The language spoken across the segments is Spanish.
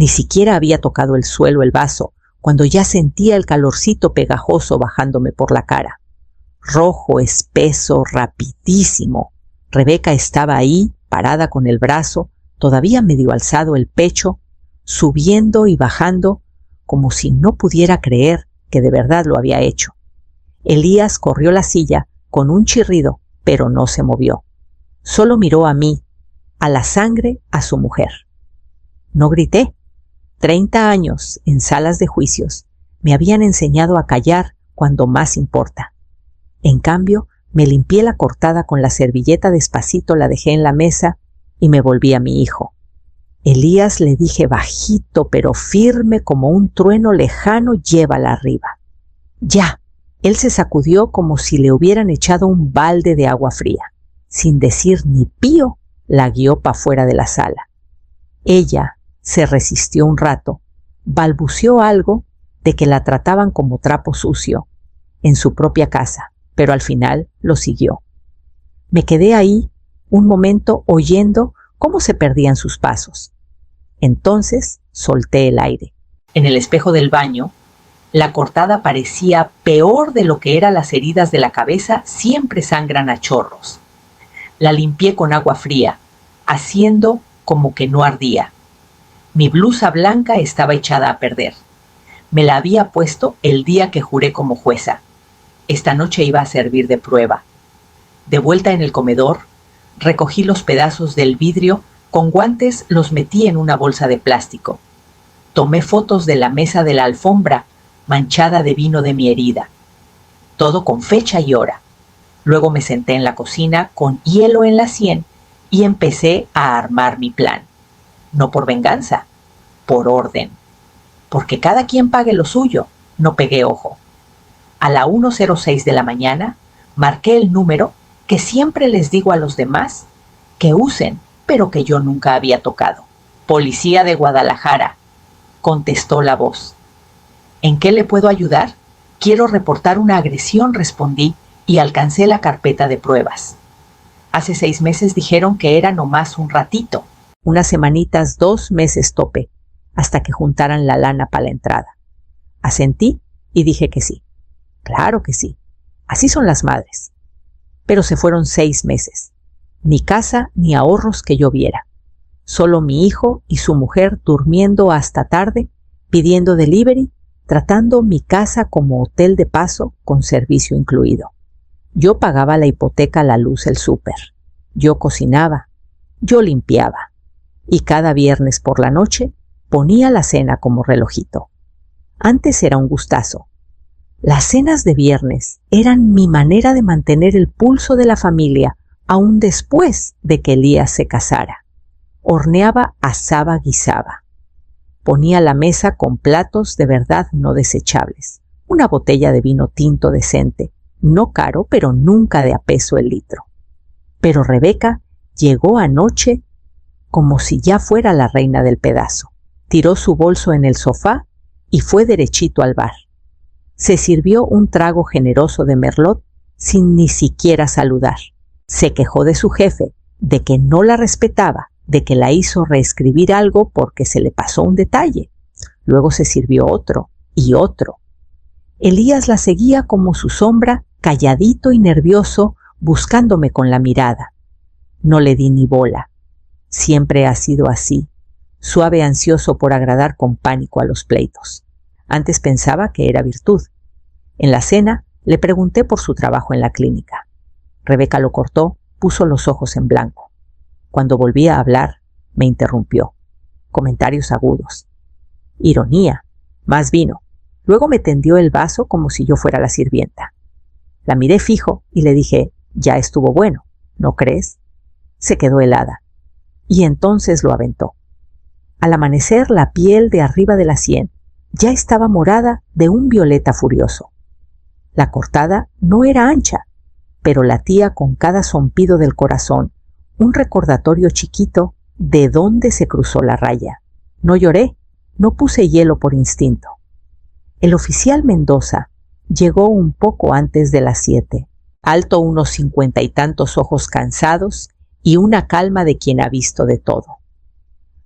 Ni siquiera había tocado el suelo el vaso cuando ya sentía el calorcito pegajoso bajándome por la cara. Rojo, espeso, rapidísimo. Rebeca estaba ahí, parada con el brazo, todavía medio alzado el pecho, subiendo y bajando, como si no pudiera creer que de verdad lo había hecho. Elías corrió la silla con un chirrido, pero no se movió. Solo miró a mí, a la sangre, a su mujer. No grité. 30 años en salas de juicios me habían enseñado a callar cuando más importa. En cambio, me limpié la cortada con la servilleta despacito, la dejé en la mesa y me volví a mi hijo. Elías, le dije bajito pero firme como un trueno lejano, llévala arriba. Ya. Él se sacudió como si le hubieran echado un balde de agua fría. Sin decir ni pío, la guió para fuera de la sala. Ella se resistió un rato, balbuceó algo de que la trataban como trapo sucio en su propia casa, pero al final lo siguió. Me quedé ahí un momento oyendo cómo se perdían sus pasos. Entonces solté el aire. En el espejo del baño, la cortada parecía peor de lo que eran las heridas de la cabeza, siempre sangran a chorros. La limpié con agua fría, haciendo como que no ardía. Mi blusa blanca estaba echada a perder. Me la había puesto el día que juré como jueza. Esta noche iba a servir de prueba. De vuelta en el comedor, recogí los pedazos del vidrio, con guantes los metí en una bolsa de plástico. Tomé fotos de la mesa de la alfombra, manchada de vino de mi herida. Todo con fecha y hora. Luego me senté en la cocina con hielo en la sien y empecé a armar mi plan. No por venganza, por orden. Porque cada quien pague lo suyo, no pegué ojo. A la 1:06 de la mañana, marqué el número que siempre les digo a los demás que usen, pero que yo nunca había tocado. Policía de Guadalajara, contestó la voz. ¿En qué le puedo ayudar? Quiero reportar una agresión, respondí, y alcancé la carpeta de pruebas. Hace 6 meses dijeron que era nomás un ratito. Unas semanitas, 2 meses tope, hasta que juntaran la lana para la entrada. Asentí y dije que sí. Claro que sí. Así son las madres. Pero se fueron 6 meses. Ni casa ni ahorros que yo viera. Solo mi hijo y su mujer durmiendo hasta tarde, pidiendo delivery, tratando mi casa como hotel de paso con servicio incluido. Yo pagaba la hipoteca, la luz, el súper. Yo cocinaba. Yo limpiaba. Y cada viernes por la noche ponía la cena como relojito. Antes era un gustazo. Las cenas de viernes eran mi manera de mantener el pulso de la familia aún después de que Elías se casara. Horneaba, asaba, guisaba. Ponía la mesa con platos de verdad no desechables. Una botella de vino tinto decente, no caro, pero nunca de a peso el litro. Pero Rebeca llegó anoche como si ya fuera la reina del pedazo. Tiró su bolso en el sofá y fue derechito al bar. Se sirvió un trago generoso de merlot sin ni siquiera saludar. Se quejó de su jefe, de que no la respetaba, de que la hizo reescribir algo porque se le pasó un detalle. Luego se sirvió otro y otro. Elías la seguía como su sombra, calladito y nervioso, buscándome con la mirada. No le di ni bola. Siempre ha sido así, suave, ansioso por agradar, con pánico a los pleitos. Antes pensaba que era virtud. En la cena le pregunté por su trabajo en la clínica. Rebeca lo cortó, puso los ojos en blanco. Cuando volví a hablar, me interrumpió. Comentarios agudos. Ironía, más vino. Luego me tendió el vaso como si yo fuera la sirvienta. La miré fijo y le dije, ya estuvo bueno, ¿no crees? Se quedó helada. Y entonces lo aventó. Al amanecer, la piel de arriba de la sien ya estaba morada de un violeta furioso. La cortada no era ancha, pero latía con cada zumbido del corazón, un recordatorio chiquito de dónde se cruzó la raya. No lloré, no puse hielo por instinto. El oficial Mendoza llegó un poco antes de las 7, alto, unos 50 y tantos ojos cansados y una calma de quien ha visto de todo.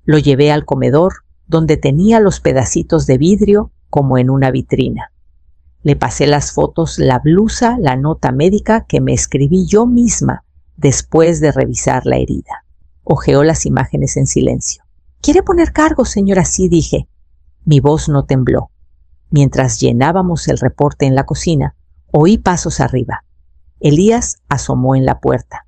Lo llevé al comedor, donde tenía los pedacitos de vidrio como en una vitrina. Le pasé las fotos, la blusa, la nota médica que me escribí yo misma después de revisar la herida. Hojeó las imágenes en silencio. ¿Quiere poner cargos, señora? Sí, dije. Mi voz no tembló. Mientras llenábamos el reporte en la cocina, oí pasos arriba. Elías asomó en la puerta.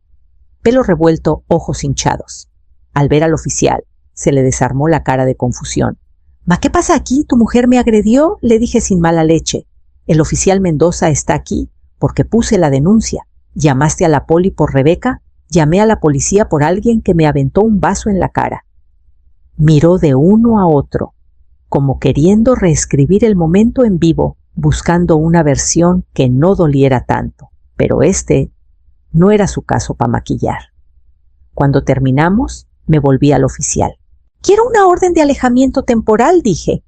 Pelo revuelto, ojos hinchados. Al ver al oficial, se le desarmó la cara de confusión. —¿Ma qué pasa aquí? ¿Tu mujer me agredió? Le dije sin mala leche. El oficial Mendoza está aquí porque puse la denuncia. ¿Llamaste a la poli por Rebeca? Llamé a la policía por alguien que me aventó un vaso en la cara. Miró de uno a otro, como queriendo reescribir el momento en vivo, buscando una versión que no doliera tanto. Pero este no era su caso para maquillar. Cuando terminamos, me volví al oficial. —Quiero una orden de alejamiento temporal, dije.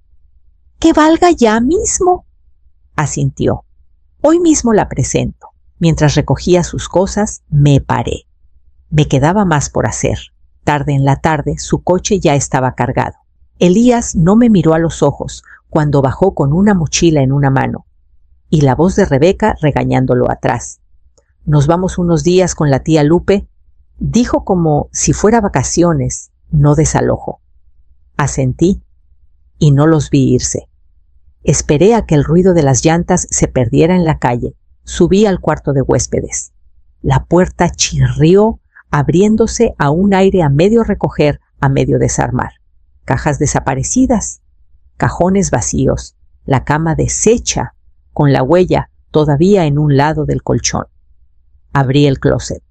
—¿Que valga ya mismo? Asintió. Hoy mismo la presento. Mientras recogía sus cosas, me paré. Me quedaba más por hacer. Tarde en la tarde, su coche ya estaba cargado. Elías no me miró a los ojos cuando bajó con una mochila en una mano, y la voz de Rebeca regañándolo atrás. —Nos vamos unos días con la tía Lupe —dijo como si fuera vacaciones, no desalojo. Asentí y no los vi irse. Esperé a que el ruido de las llantas se perdiera en la calle. Subí al cuarto de huéspedes. La puerta chirrió, abriéndose a un aire a medio recoger, a medio desarmar. Cajas desaparecidas, cajones vacíos, la cama deshecha, con la huella todavía en un lado del colchón. Abrí el closet.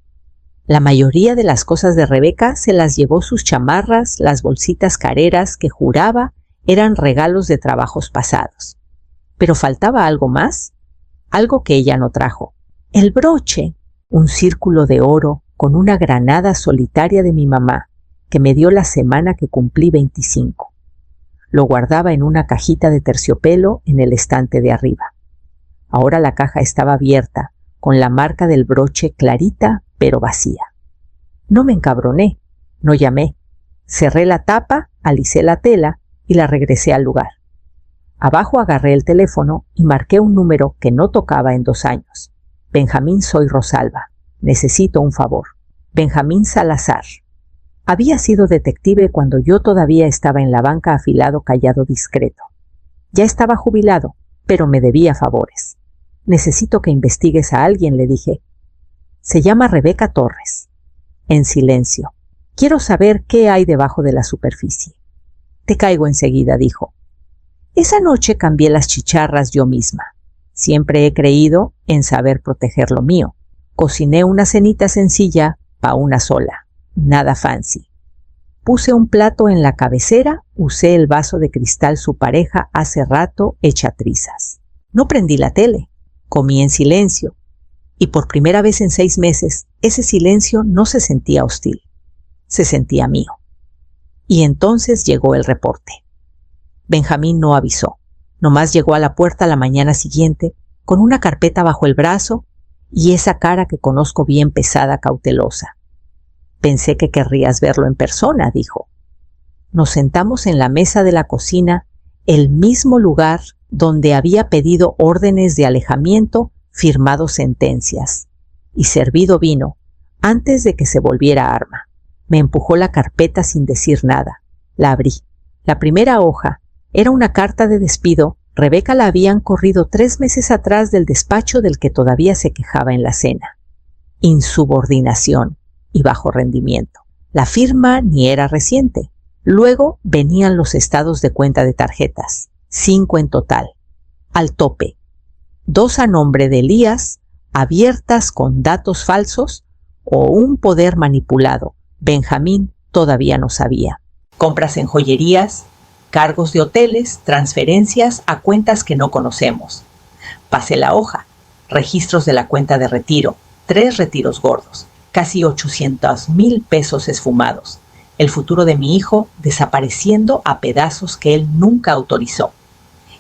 La mayoría de las cosas de Rebeca se las llevó sus chamarras, las bolsitas careras que juraba eran regalos de trabajos pasados. Pero faltaba algo más, algo que ella no trajo. El broche, un círculo de oro con una granada solitaria de mi mamá, que me dio la semana que cumplí 25. Lo guardaba en una cajita de terciopelo en el estante de arriba. Ahora la caja estaba abierta, con la marca del broche clarita pero vacía. No me encabroné, no llamé. Cerré la tapa, alicé la tela y la regresé al lugar. Abajo agarré el teléfono y marqué un número que no tocaba en 2 años. Benjamín, soy Rosalba. Necesito un favor. Benjamín Salazar. Había sido detective cuando yo todavía estaba en la banca, afilado, callado, discreto. Ya estaba jubilado, pero me debía favores. Necesito que investigues a alguien, le dije. Se llama Rebeca Torres. En silencio. Quiero saber qué hay debajo de la superficie. Te caigo enseguida, dijo. Esa noche cambié las chicharras yo misma. Siempre he creído en saber proteger lo mío. Cociné una cenita sencilla pa' una sola. Nada fancy. Puse un plato en la cabecera, usé el vaso de cristal su pareja hace rato hecha trizas. No prendí la tele. Comí en silencio. Y por primera vez en 6 meses, ese silencio no se sentía hostil. Se sentía mío. Y entonces llegó el reporte. Benjamín no avisó. Nomás llegó a la puerta la mañana siguiente, con una carpeta bajo el brazo y esa cara que conozco bien pesada, cautelosa. Pensé que querrías verlo en persona, dijo. Nos sentamos en la mesa de la cocina, el mismo lugar donde había pedido órdenes de alejamiento, firmado sentencias y servido vino antes de que se volviera arma. Me empujó la carpeta sin decir nada. La abrí. La primera hoja era una carta de despido. Rebeca la habían corrido 3 meses atrás del despacho del que todavía se quejaba en la cena. Insubordinación y bajo rendimiento. La firma ni era reciente. Luego venían los estados de cuenta de tarjetas, 5 en total, al tope. 2 a nombre de Elías, abiertas con datos falsos o un poder manipulado. Benjamín todavía no sabía. Compras en joyerías, cargos de hoteles, transferencias a cuentas que no conocemos. Pasé la hoja, registros de la cuenta de retiro, 3 retiros gordos, casi 800,000 pesos esfumados. El futuro de mi hijo desapareciendo a pedazos que él nunca autorizó.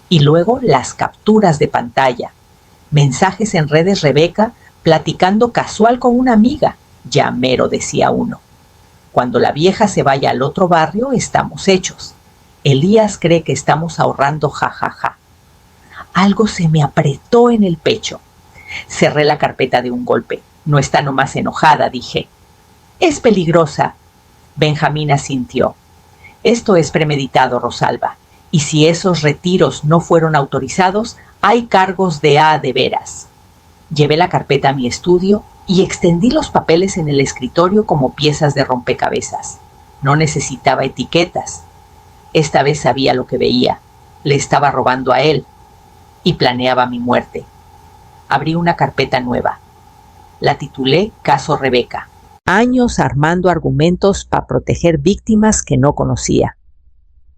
Y luego las capturas de pantalla. Mensajes en redes, Rebeca platicando casual con una amiga. Ya mero, decía uno. Cuando la vieja se vaya al otro barrio, estamos hechos. Elías cree que estamos ahorrando, jajaja. Algo se me apretó en el pecho. Cerré la carpeta de un golpe. No está nomás enojada, dije. Es peligrosa. Benjamín asintió. Esto es premeditado, Rosalba. Y si esos retiros no fueron autorizados, hay cargos de veras. Llevé la carpeta a mi estudio y extendí los papeles en el escritorio como piezas de rompecabezas. No necesitaba etiquetas. Esta vez sabía lo que veía. Le estaba robando a él y planeaba mi muerte. Abrí una carpeta nueva. La titulé Caso Rebeca. Años armando argumentos para proteger víctimas que no conocía.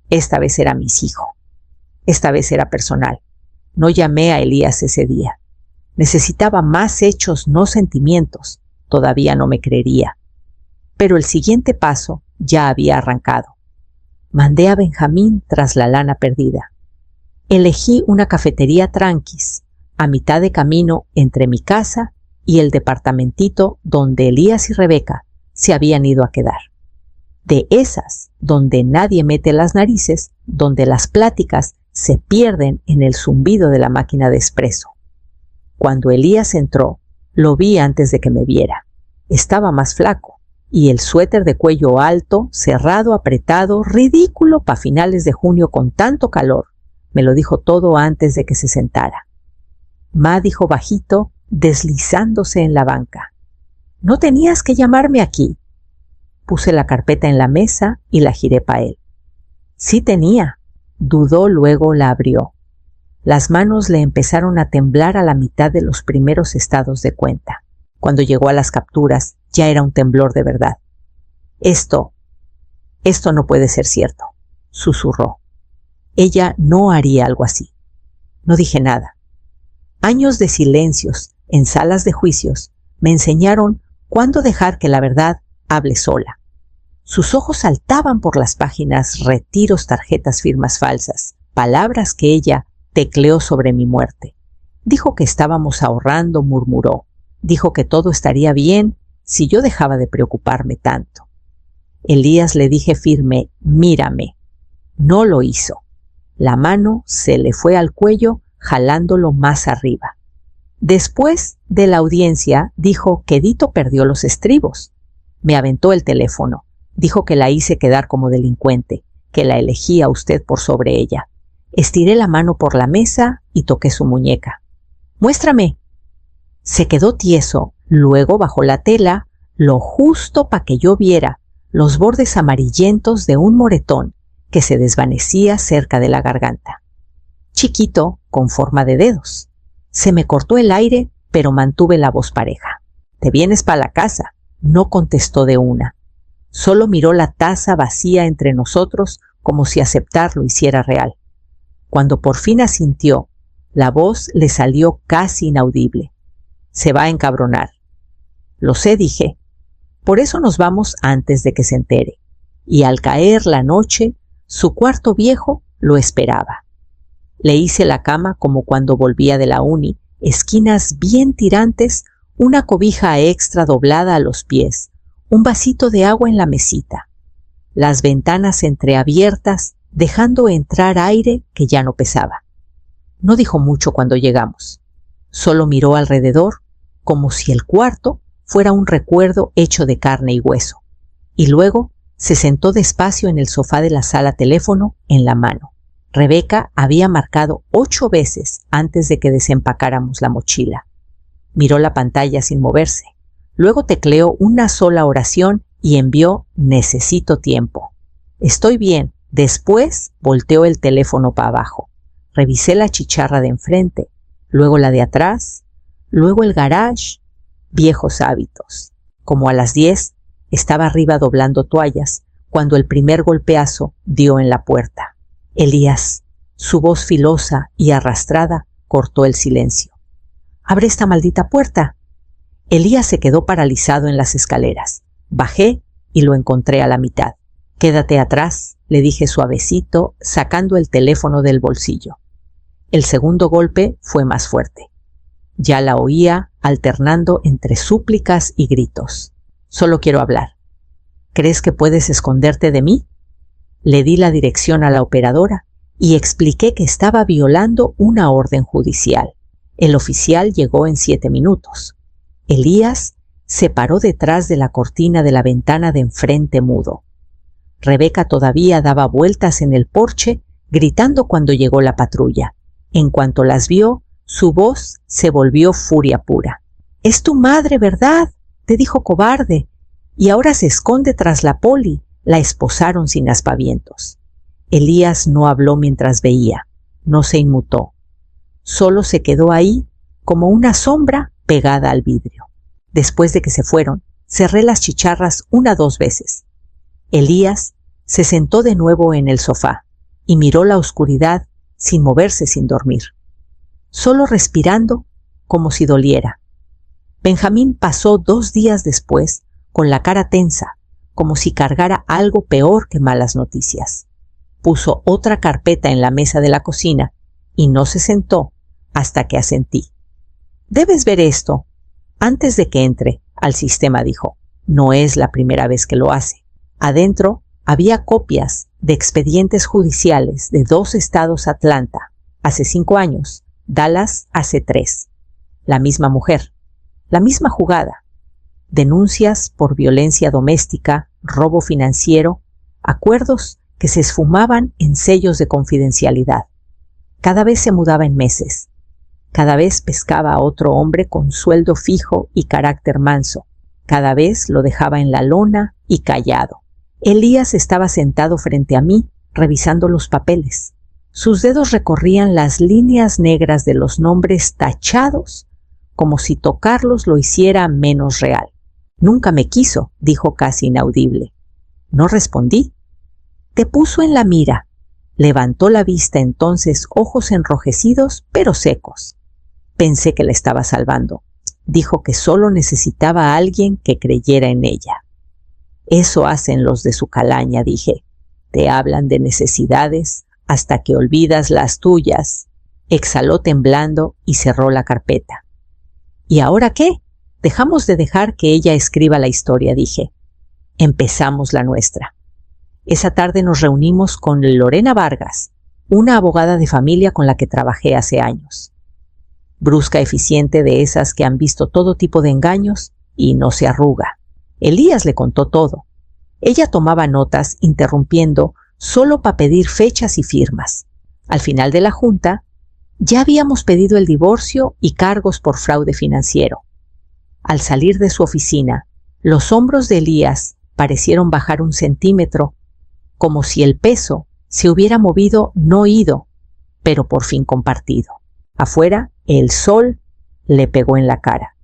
Esta vez era mis hijos. Esta vez era personal. No llamé a Elías ese día. Necesitaba más hechos, no sentimientos. Todavía no me creería. Pero el siguiente paso ya había arrancado. Mandé a Benjamín tras la lana perdida. Elegí una cafetería tranquis, a mitad de camino entre mi casa y el departamentito donde Elías y Rebeca se habían ido a quedar. De esas donde nadie mete las narices, donde las pláticas se pierden en el zumbido de la máquina de espresso. Cuando Elías entró, lo vi antes de que me viera. Estaba más flaco y el suéter de cuello alto, cerrado, apretado, ridículo para finales de junio con tanto calor. Me lo dijo todo antes de que se sentara. Ma dijo bajito, deslizándose en la banca. No tenías que llamarme aquí. Puse la carpeta en la mesa y la giré para él. Sí tenía. Dudó, luego la abrió. Las manos le empezaron a temblar a la mitad de los primeros estados de cuenta. Cuando llegó a las capturas, ya era un temblor de verdad. Esto no puede ser cierto, susurró. Ella no haría algo así. No dije nada. Años de silencios en salas de juicios me enseñaron cuándo dejar que la verdad hable sola. Sus ojos saltaban por las páginas, retiros, tarjetas, firmas falsas, palabras que ella tecleó sobre mi muerte. Dijo que estábamos ahorrando, murmuró. Dijo que todo estaría bien si yo dejaba de preocuparme tanto. Elías, le dije firme, mírame. No lo hizo. La mano se le fue al cuello, jalándolo más arriba. Después de la audiencia, dijo que Dito perdió los estribos. Me aventó el teléfono. Dijo que la hice quedar como delincuente, que la elegía a usted por sobre ella. Estiré la mano por la mesa y toqué su muñeca. ¡Muéstrame! Se quedó tieso, luego bajó la tela, lo justo para que yo viera los bordes amarillentos de un moretón que se desvanecía cerca de la garganta. Chiquito, con forma de dedos. Se me cortó el aire, pero mantuve la voz pareja. «¿Te vienes para la casa?», no contestó de una. Solo miró la taza vacía entre nosotros como si aceptar lo hiciera real. Cuando por fin asintió, la voz le salió casi inaudible. «Se va a encabronar». «Lo sé», dije. «Por eso nos vamos antes de que se entere». Y al caer la noche, su cuarto viejo lo esperaba. Le hice la cama como cuando volvía de la uni, esquinas bien tirantes, una cobija extra doblada a los pies, un vasito de agua en la mesita, las ventanas entreabiertas, dejando entrar aire que ya no pesaba. No dijo mucho cuando llegamos. Solo miró alrededor, como si el cuarto fuera un recuerdo hecho de carne y hueso. Y luego se sentó despacio en el sofá de la sala, teléfono en la mano. Rebeca había marcado 8 veces antes de que desempacáramos la mochila. Miró la pantalla sin moverse. Luego tecleó una sola oración y envió «Necesito tiempo». «Estoy bien». Después volteó el teléfono para abajo. Revisé la chicharra de enfrente, luego la de atrás, luego el garage. Viejos hábitos. Como a las 10, estaba arriba doblando toallas cuando el primer golpeazo dio en la puerta. Elías, su voz filosa y arrastrada, cortó el silencio. «¡Abre esta maldita puerta!». Elías se quedó paralizado en las escaleras. Bajé y lo encontré a la mitad. «Quédate atrás», le dije suavecito, sacando el teléfono del bolsillo. El segundo golpe fue más fuerte. Ya la oía alternando entre súplicas y gritos. «Solo quiero hablar». «¿Crees que puedes esconderte de mí?». Le di la dirección a la operadora y expliqué que estaba violando una orden judicial. El oficial llegó en 7 minutos. Elías se paró detrás de la cortina de la ventana de enfrente mudo. Rebeca todavía daba vueltas en el porche, gritando cuando llegó la patrulla. En cuanto las vio, su voz se volvió furia pura. «Es tu madre, ¿verdad?», te dijo cobarde, y ahora se esconde tras la poli. La esposaron sin aspavientos. Elías no habló mientras veía, no se inmutó. Solo se quedó ahí como una sombra pegada al vidrio. Después de que se fueron, cerré las chicharras 1 o 2 veces. Elías se sentó de nuevo en el sofá y miró la oscuridad sin moverse, sin dormir, solo respirando como si doliera. Benjamín pasó 2 días después con la cara tensa, como si cargara algo peor que malas noticias. Puso otra carpeta en la mesa de la cocina y no se sentó hasta que asentí. «Debes ver esto antes de que entre al sistema», dijo. «No es la primera vez que lo hace». Adentro había copias de expedientes judiciales de 2 estados: Atlanta hace 5 años, Dallas hace 3. La misma mujer, la misma jugada. Denuncias por violencia doméstica, robo financiero, acuerdos que se esfumaban en sellos de confidencialidad. Cada vez se mudaba en meses. Cada vez pescaba a otro hombre con sueldo fijo y carácter manso. Cada vez lo dejaba en la lona y callado. Elías estaba sentado frente a mí, revisando los papeles. Sus dedos recorrían las líneas negras de los nombres tachados, como si tocarlos lo hiciera menos real. «Nunca me quiso», dijo casi inaudible. No respondí. «Te puso en la mira». Levantó la vista entonces, ojos enrojecidos pero secos. Pensé que la estaba salvando. Dijo que solo necesitaba a alguien que creyera en ella. «Eso hacen los de su calaña», dije. «Te hablan de necesidades hasta que olvidas las tuyas». Exhaló temblando y cerró la carpeta. «¿Y ahora qué? Dejamos de dejar que ella escriba la historia», dije. «Empezamos la nuestra». Esa tarde nos reunimos con Lorena Vargas, una abogada de familia con la que trabajé hace años. Brusca, eficiente, de esas que han visto todo tipo de engaños y no se arruga. Elías le contó todo. Ella tomaba notas, interrumpiendo solo para pedir fechas y firmas. Al final de la junta, ya habíamos pedido el divorcio y cargos por fraude financiero. Al salir de su oficina, los hombros de Elías parecieron bajar 1 centímetro, como si el peso se hubiera movido, no ido, pero por fin compartido. Afuera, el sol le pegó en la cara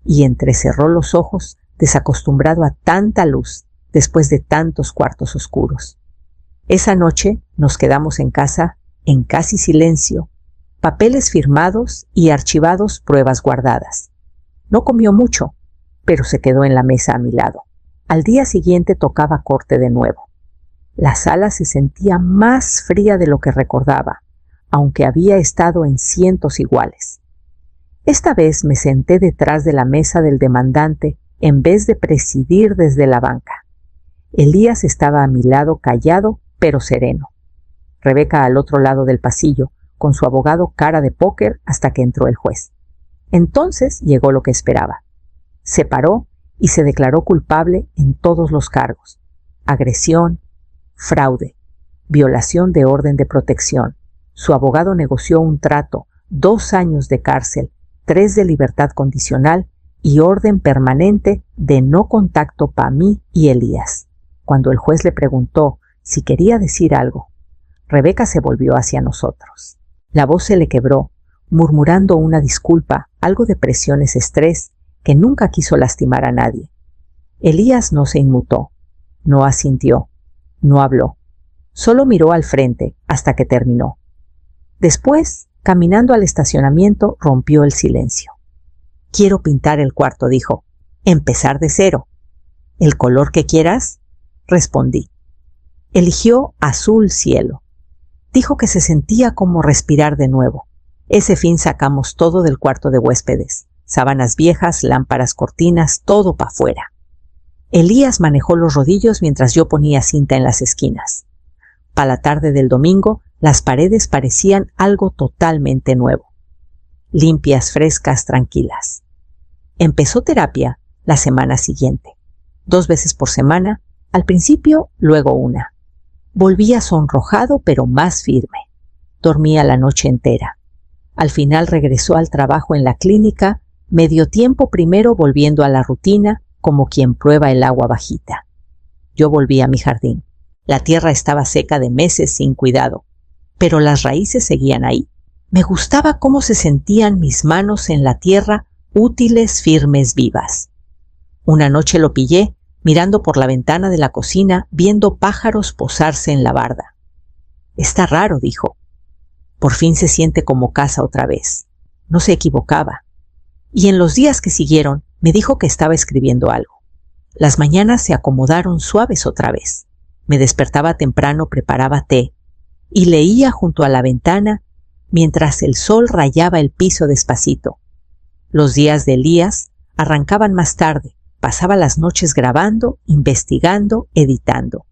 y entrecerró los ojos, desacostumbrado a tanta luz después de tantos cuartos oscuros. Esa noche nos quedamos en casa en casi silencio, papeles firmados y archivados, pruebas guardadas. No comió mucho, pero se quedó en la mesa a mi lado. Al día siguiente tocaba corte de nuevo. La sala se sentía más fría de lo que recordaba, aunque había estado en cientos iguales. Esta vez me senté detrás de la mesa del demandante en vez de presidir desde la banca. Elías estaba a mi lado, callado pero sereno. Rebeca al otro lado del pasillo, con su abogado cara de póker, hasta que entró el juez. Entonces llegó lo que esperaba. Se paró y se declaró culpable en todos los cargos: agresión, fraude, violación de orden de protección. Su abogado negoció un trato: 2 años de cárcel, 3 de libertad condicional y orden permanente de no contacto para mí y Elías. Cuando el juez le preguntó si quería decir algo, Rebeca se volvió hacia nosotros. La voz se le quebró, murmurando una disculpa, algo de presiones, estrés, que nunca quiso lastimar a nadie. Elías no se inmutó, no asintió, no habló, solo miró al frente hasta que terminó. Después, caminando al estacionamiento, rompió el silencio. «Quiero pintar el cuarto», dijo. «Empezar de cero». «¿El color que quieras?», respondí. Eligió azul cielo. Dijo que se sentía como respirar de nuevo. Ese fin sacamos todo del cuarto de huéspedes: sábanas viejas, lámparas, cortinas, todo para afuera. Elías manejó los rodillos mientras yo ponía cinta en las esquinas. Para la tarde del domingo, las paredes parecían algo totalmente nuevo. Limpias, frescas, tranquilas. Empezó terapia la semana siguiente. 2 veces por semana, al principio, luego una. Volvía sonrojado pero más firme. Dormía la noche entera. Al final regresó al trabajo en la clínica, medio tiempo primero volviendo a la rutina, como quien prueba el agua bajita. Yo volví a mi jardín. La tierra estaba seca de meses sin cuidado, pero las raíces seguían ahí. Me gustaba cómo se sentían mis manos en la tierra, útiles, firmes, vivas. Una noche lo pillé, mirando por la ventana de la cocina, viendo pájaros posarse en la barda. Está raro, dijo. Por fin se siente como casa otra vez. No se equivocaba. Y en los días que siguieron, me dijo que estaba escribiendo algo. Las mañanas se acomodaron suaves otra vez. Me despertaba temprano, preparaba té y leía junto a la ventana mientras el sol rayaba el piso despacito. Los días de Elías arrancaban más tarde. Pasaba las noches grabando, investigando, editando.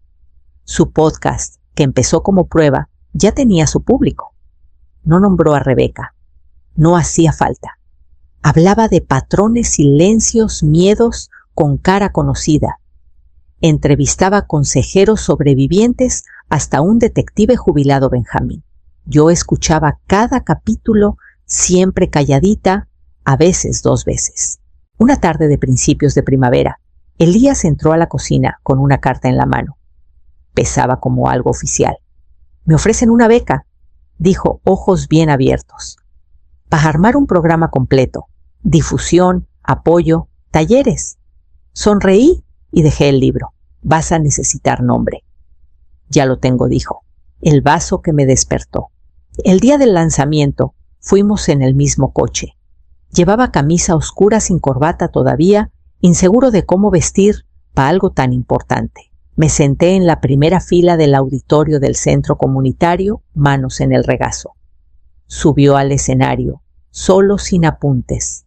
Su podcast, que empezó como prueba, ya tenía su público. No nombró a Rebeca. No hacía falta. Hablaba de patrones, silencios, miedos con cara conocida. Entrevistaba consejeros sobrevivientes hasta un detective jubilado Benjamín. Yo escuchaba cada capítulo, siempre calladita, a veces 2 veces. Una tarde de principios de primavera, Elías entró a la cocina con una carta en la mano. Pesaba como algo oficial. «Me ofrecen una beca», dijo, ojos bien abiertos. «Para armar un programa completo. Difusión, apoyo, talleres». Sonreí y dejé el libro. «Vas a necesitar nombre». «Ya lo tengo», dijo. El vaso que me despertó. El día del lanzamiento fuimos en el mismo coche. Llevaba camisa oscura sin corbata todavía, inseguro de cómo vestir para algo tan importante. Me senté en la primera fila del auditorio del centro comunitario, manos en el regazo. Subió al escenario, solo, sin apuntes.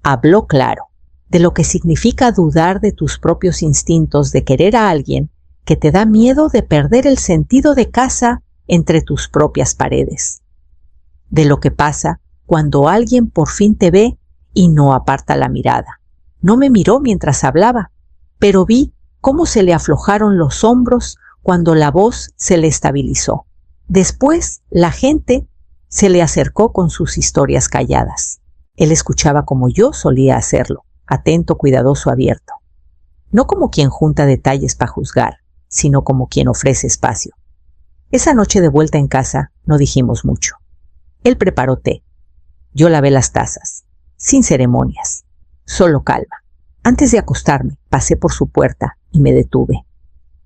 Habló claro, de lo que significa dudar de tus propios instintos, de querer a alguien que te da miedo de perder el sentido de casa entre tus propias paredes. De lo que pasa cuando alguien por fin te ve y no aparta la mirada. No me miró mientras hablaba, pero vi cómo se le aflojaron los hombros cuando la voz se le estabilizó. Después, la gente se le acercó con sus historias calladas. Él escuchaba como yo solía hacerlo, atento, cuidadoso, abierto. No como quien junta detalles para juzgar, sino como quien ofrece espacio. Esa noche de vuelta en casa no dijimos mucho. Él preparó té. Yo lavé las tazas, sin ceremonias, solo calma. Antes de acostarme, pasé por su puerta y me detuve.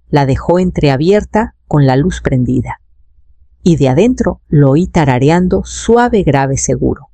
La dejó entreabierta con la luz prendida. Y de adentro lo oí tarareando suave, grave, seguro.